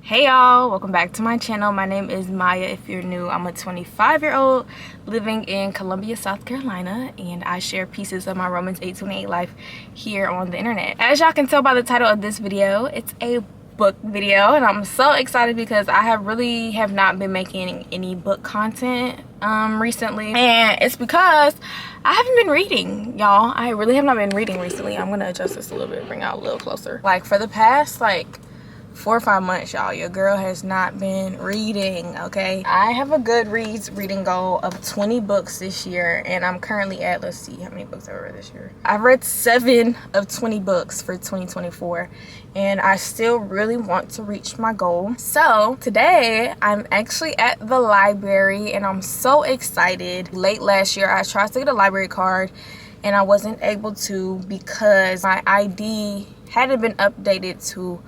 Hey y'all, welcome back to my channel. My name is Maya. If you're new, I'm a 25-year-old living in Columbia, South Carolina, and I share pieces of my Romans 8:28 life here on the internet. As y'all can tell by the title of this video, it's a book video, and I'm so excited because I have not been making any book content recently, and it's because I haven't been reading, y'all. I really have not been reading recently. I'm gonna adjust this a little bit, bring it out a little closer. Like for the past 4 or 5 months, y'all, your girl has not been reading. Okay, I have a Goodreads reading goal of 20 books this year, and I'm currently at, let's see how many books I've read this year. I've read 7 of 20 books for 2024, and I still really want to reach my goal. So today I'm actually at the library, and I'm so excited. Late last year I tried to get a library card and I wasn't able to because my ID hadn't been updated to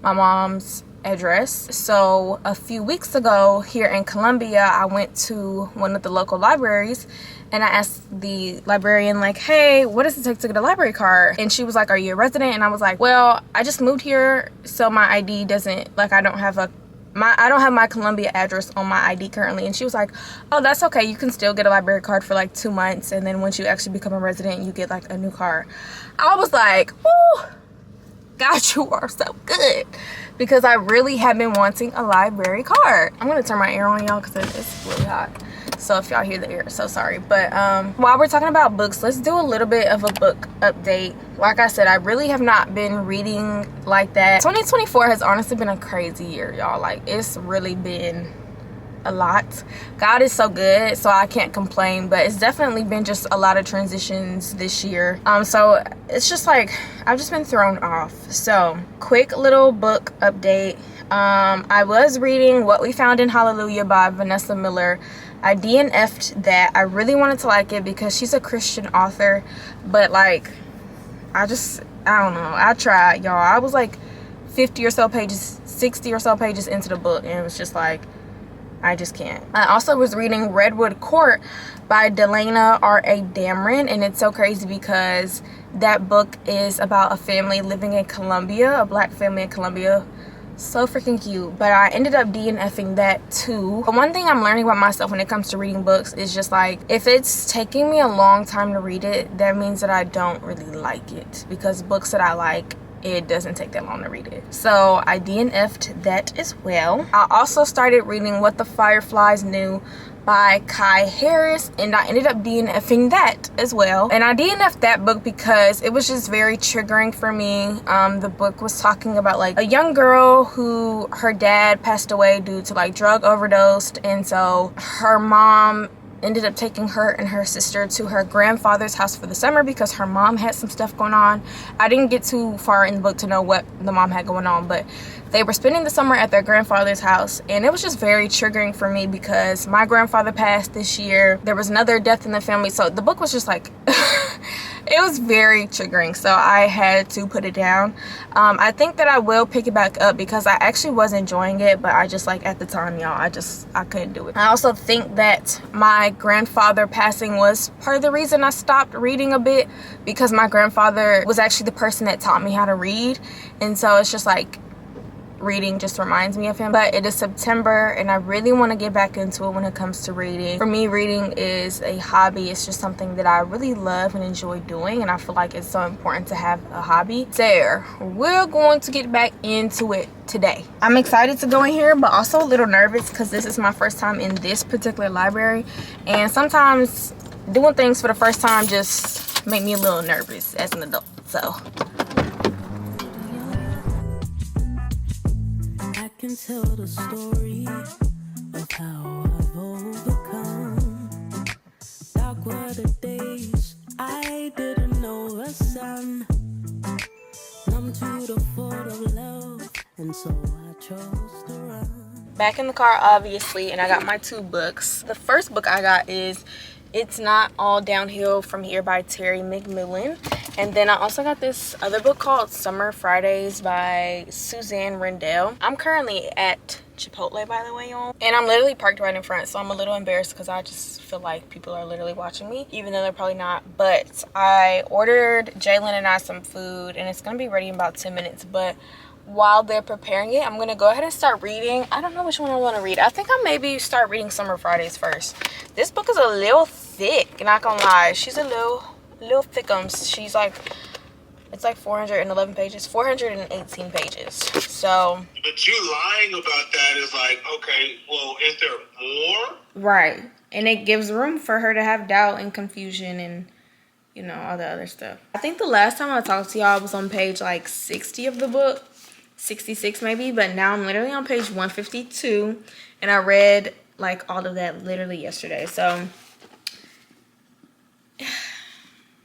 my mom's address. So a few weeks ago here in Columbia, I went to one of the local libraries and I asked the librarian, like, hey, what does it take to get a library card? And she was like, are you a resident? And I was like, well, I just moved here, so my ID doesn't, like, I don't have my Columbia address on my ID currently. And she was like, oh, that's okay, you can still get a library card for like 2 months, and then once you actually become a resident, you get like a new card. I was like, ooh, God, you are so good, because I really have been wanting a library card. I'm gonna turn my air on, y'all, because it's really hot. So if y'all hear the air, so sorry. But while we're talking about books, let's do a little bit of a book update. Like I said, I really have not been reading like that. 2024 has honestly been a crazy year, y'all. Like, it's really been a lot. God is so good, so I can't complain, but it's definitely been just a lot of transitions this year. So it's just like I've just been thrown off. So quick little book update. I was reading What We Found in Hallelujah by Vanessa Miller. I DNF'd that. I really wanted to like it because she's a Christian author, but like I don't know, I tried, y'all. I was like 50 or so pages, 60 or so pages into the book, and it was just like, I just can't. I also was reading Redwood Court by Delana R.A. Dameron, and it's so crazy because that book is about a family living in Colombia, a black family in Colombia. So freaking cute. But I ended up DNFing that too. But one thing I'm learning about myself when it comes to reading books is just like, if it's taking me a long time to read it, that means that I don't really like it, because books that I like, it doesn't take that long to read it. So I DNF'd that as well. I also started reading What the Fireflies Knew by Kai Harris, and I ended up DNFing that as well. And I DNF'd that book because it was just very triggering for me. The book was talking about like a young girl who her dad passed away due to like drug overdose, and so her mom ended up taking her and her sister to her grandfather's house for the summer because her mom had some stuff going on. I didn't get too far in the book to know what the mom had going on, but they were spending the summer at their grandfather's house, and it was just very triggering for me because my grandfather passed this year. There was another death in the family, so the book was just like it was very triggering, so I had to put it down. I think that I will pick it back up because I actually was enjoying it, but I just, like, at the time, y'all, I couldn't do it. I also think that my grandfather passing was part of the reason I stopped reading a bit, because my grandfather was actually the person that taught me how to read, and so it's just like reading just reminds me of him. But it is September, and I really want to get back into it when it comes to reading. For me, reading is a hobby. It's just something that I really love and enjoy doing, and I feel like it's so important to have a hobby. There, we're going to get back into it today. I'm excited to go in here, but also a little nervous because this is my first time in this particular library, and sometimes doing things for the first time just make me a little nervous as an adult. So I can tell the story of how I've overcome. Dark were the days I didn't know the sun. Numb to the thought of love, and so I chose to run. Back in the car, obviously, and I got my 2 books. The first book I got is It's Not All Downhill From Here by Terry McMillan. And then I also got this other book called Summer Fridays by Suzanne Rendell. I'm currently at Chipotle, by the way, y'all, and I'm literally parked right in front, so I'm a little embarrassed because I just feel like people are literally watching me, even though they're probably not. But I ordered Jalen and I some food, and it's gonna be ready in about 10 minutes. But while they're preparing it, I'm gonna go ahead and start reading. I don't know which one I want to read. I think I maybe start reading Summer Fridays first. This book is a little thick, not gonna lie. She's a little thickums. She's like, it's like 411 pages, 418 pages. So, but you lying about that is like, okay, well, is there more? Right. And it gives room for her to have doubt and confusion and, you know, all the other stuff. I think the last time I talked to y'all was on page like 60 of the book, 66 maybe, but now I'm literally on page 152, and I read like all of that literally yesterday. So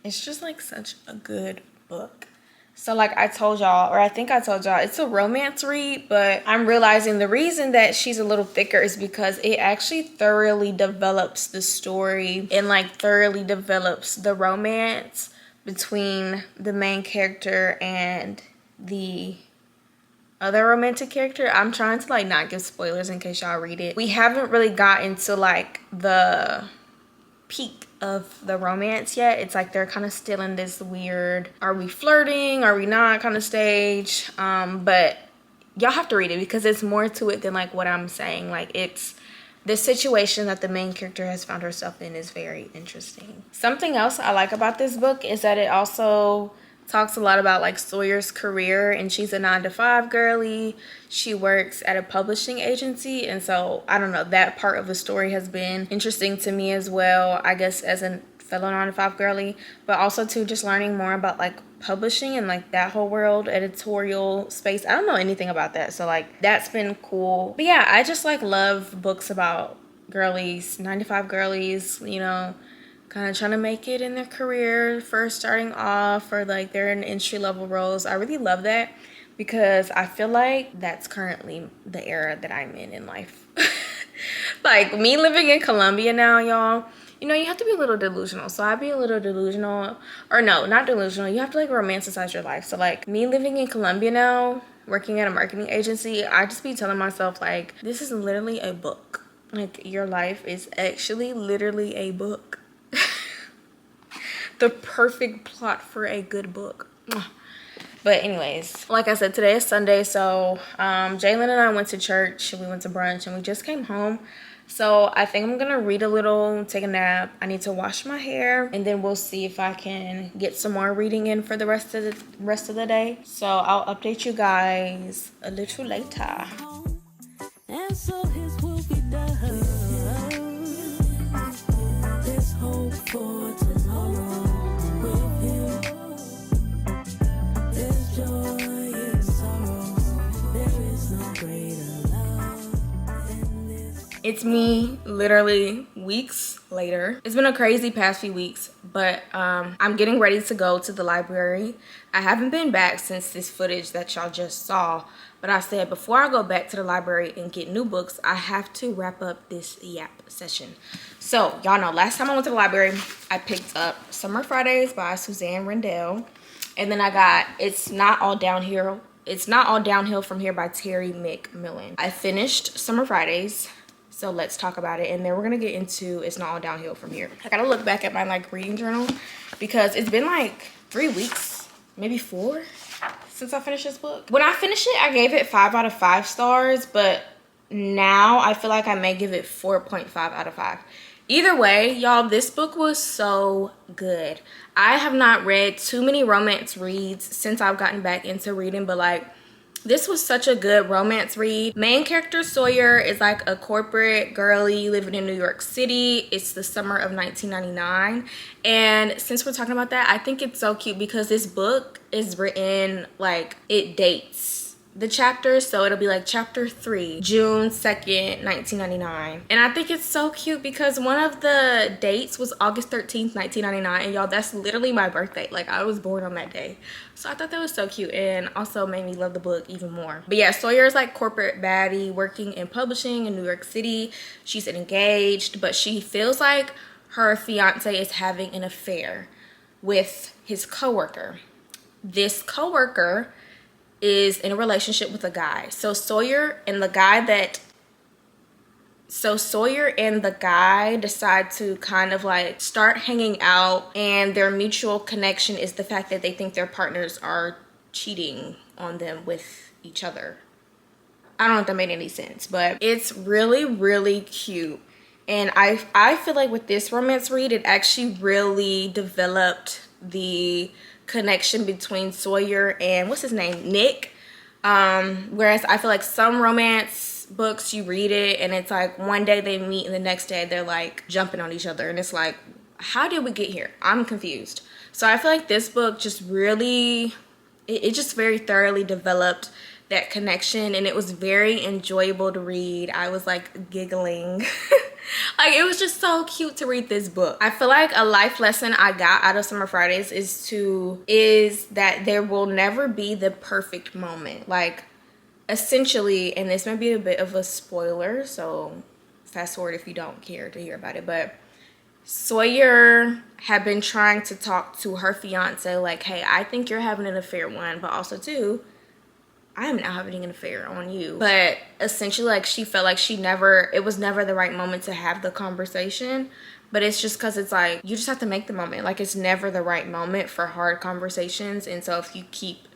it's just like such a good book. So like I told y'all, or I think I told y'all, it's a romance read, but I'm realizing the reason that she's a little thicker is because it actually thoroughly develops the story and like thoroughly develops the romance between the main character and the other romantic character. I'm trying to like not give spoilers in case y'all read it. We haven't really gotten to like the peak of the romance yet. It's like they're kind of still in this weird, are we flirting, are we not kind of stage. But y'all have to read it because it's more to it than like what I'm saying. Like, it's the situation that the main character has found herself in is very interesting. Something else I like about this book is that it also talks a lot about like Sawyer's career, and she's a 9-to-5 girly. She works at a publishing agency, and so I don't know, that part of the story has been interesting to me as well, I guess, as a fellow 9-to-5 girly, but also too just learning more about like publishing and like that whole world, editorial space. I don't know anything about that, so like that's been cool. But yeah, I just like love books about girlies, 9-to-5 girlies, you know, kind of trying to make it in their career, first starting off, or like they're in entry-level roles. I really love that because I feel like that's currently the era that I'm in life. Like me living in Colombia now, y'all, you know, you have to be a little delusional. So I'd be a little delusional, or no, not delusional. You have to like romanticize your life. So like me living in Colombia now, working at a marketing agency, I just be telling myself like, this is literally a book. Like, your life is actually literally a book. The perfect plot for a good book. But anyways, like I said, today is Sunday, so Jalen and I went to church, we went to brunch, and we just came home. So I think I'm gonna read a little, take a nap. I need to wash my hair, and then we'll see if I can get some more reading in for the rest of the day. So I'll update you guys a little later. And so his will be done. There's hope for tomorrow with him. There's joy in sorrow. There is no greater love than this. It's me literally weeks later. It's been a crazy past few weeks, but I'm getting ready to go to the library. I haven't been back since this footage that y'all just saw, but I said before I go back to the library and get new books, I have to wrap up this yap session. So y'all know last time I went to the library, I picked up Summer Fridays by Suzanne Rendell, and then I got It's Not All Downhill from Here by Terry McMillan. I finished Summer Fridays, so let's talk about it, and then we're gonna get into It's Not All Downhill from Here. I gotta look back at my like reading journal because it's been like 3 weeks, maybe 4, since I finished this book. When I finished it, I gave it 5 out of 5 stars, but now I feel like I may give it 4.5 out of 5. Either way, y'all, this book was so good. I have not read too many romance reads since I've gotten back into reading, but like, this was such a good romance read. Main character Sawyer is like a corporate girly living in New York City. It's the summer of 1999. And since we're talking about that, I think it's so cute because this book is written like it dates the chapters. So it'll be like chapter 3, June 2nd, 1999. And I think it's so cute because one of the dates was August 13th, 1999. And y'all, that's literally my birthday. Like, I was born on that day. So I thought that was so cute and also made me love the book even more. But yeah, Sawyer is like corporate baddie working in publishing in New York City. She's engaged, but she feels like her fiance is having an affair with his coworker. This coworker is in a relationship with a guy. So Sawyer and the guy decide to kind of like start hanging out, and their mutual connection is the fact that they think their partners are cheating on them with each other. I don't know if that made any sense, but it's really, really cute. And I feel like with this romance read, it actually really developed the connection between Sawyer and what's his name, Nick. Whereas I feel like some romance books, you read it and it's like one day they meet and the next day they're like jumping on each other, and it's like, how did we get here? I'm confused. So I feel like this book just really, it just very thoroughly developed that connection, and it was very enjoyable to read. I was like giggling. Like, it was just so cute to read this book. I feel like a life lesson I got out of Summer Fridays is that there will never be the perfect moment. Like, essentially, and this may be a bit of a spoiler, so fast forward if you don't care to hear about it, but Sawyer had been trying to talk to her fiance like, hey, I think you're having an affair, one, but also two, I am not having an affair on you. But essentially, like, she felt like it was never the right moment to have the conversation. But it's just because it's like, you just have to make the moment. Like, it's never the right moment for hard conversations. And so if you keep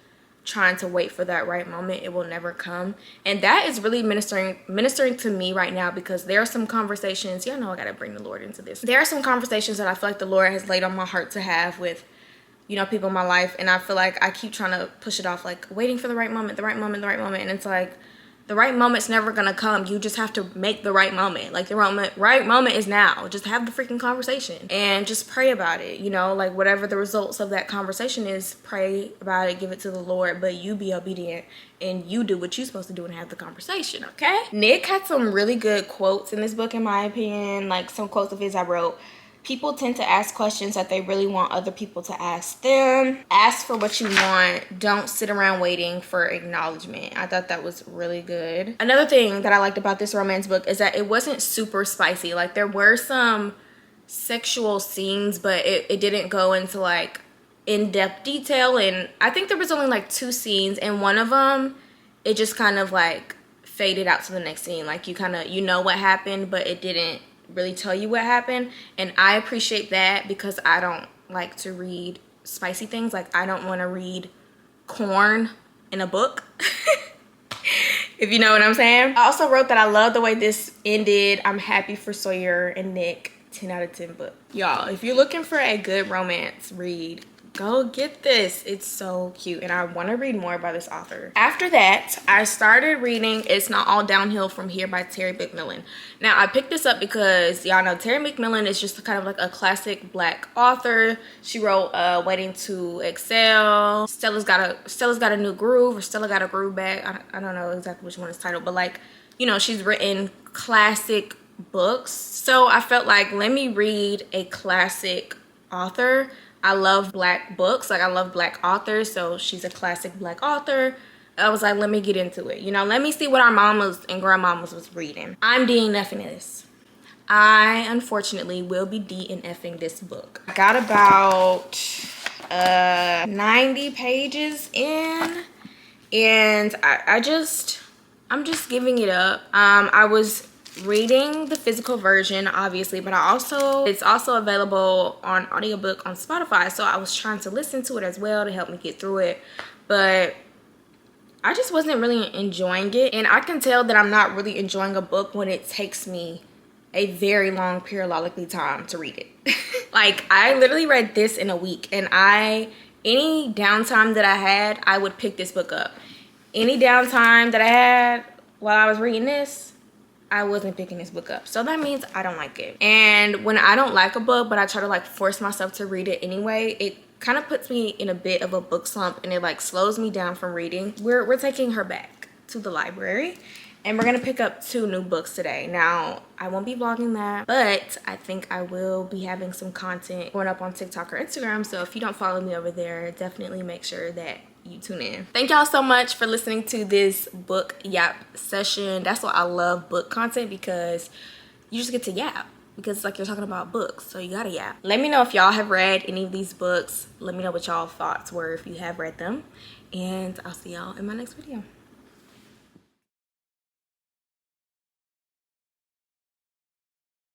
trying to wait for that right moment, it will never come. And that is really ministering to me right now, because there are some conversations, y'all know I gotta bring the Lord into this. There are some conversations that I feel like the Lord has laid on my heart to have with, you know, people in my life, and I feel like I keep trying to push it off, like waiting for the right moment, and it's like, the right moment's never gonna come. You just have to make the right moment. Like, the right moment is now. Just have the freaking conversation and just pray about it, you know, like whatever the results of that conversation is, pray about it, give it to the Lord, but you be obedient and you do what you're supposed to do and have the conversation, okay? Nick had some really good quotes in this book, in my opinion. Like, some quotes of his I wrote: people tend to ask questions that they really want other people to ask them. Ask for what you want. Don't sit around waiting for acknowledgement. I thought that was really good. Another thing that I liked about this romance book is that it wasn't super spicy. Like, there were some sexual scenes, but it didn't go into like in-depth detail. And I think there was only like 2 scenes, and one of them, it just kind of like faded out to the next scene. Like, you know what happened, but it didn't really tell you what happened. And I appreciate that, because I don't like to read spicy things. Like, I don't want to read corn in a book. If you know what I'm saying. I also wrote that I love the way this ended. I'm happy for Sawyer and Nick. 10 out of 10 book. Y'all, if you're looking for a good romance read, go get this. It's so cute, and I want to read more by this author. After that, I started reading It's Not All Downhill From Here by Terry McMillan. Now, I picked this up because y'all know Terry McMillan is just kind of like a classic Black author. She wrote Waiting to Excel, Stella's Got a New Groove, or Stella Got a Groove Back. I don't know exactly which one is titled, but like, you know, she's written classic books. So I felt like, let me read a classic author. I love Black books. Like, I love Black authors, so she's a classic Black author. I was like, let me get into it. You know, let me see what our mamas and grandmamas was reading. I'm DNFing this. I, unfortunately, will be DNFing this book. I got about 90 pages in, and I'm just giving it up. I was reading the physical version, obviously, but it's also available on audiobook on Spotify, so I was trying to listen to it as well to help me get through it, but I just wasn't really enjoying it. And I can tell that I'm not really enjoying a book when it takes me a very long periodically time to read it. Like, I literally read this in a week, and any downtime that I had, I would pick this book up. Any downtime that I had while I was reading this, I wasn't picking this book up. So that means I don't like it. And when I don't like a book, but I try to like force myself to read it anyway, it kind of puts me in a bit of a book slump, and it like slows me down from reading. We're taking her back to the library, and we're gonna pick up 2 new books today. Now, I won't be vlogging that, but I think I will be having some content going up on TikTok or Instagram. So if you don't follow me over there, definitely make sure that you tune in. Thank y'all so much for listening to this book yap session. That's why I love book content, because you just get to yap, because it's like you're talking about books, so you gotta yap. Let me know if y'all have read any of these books. Let me know what y'all thoughts were if you have read them, and I'll see y'all in my next video.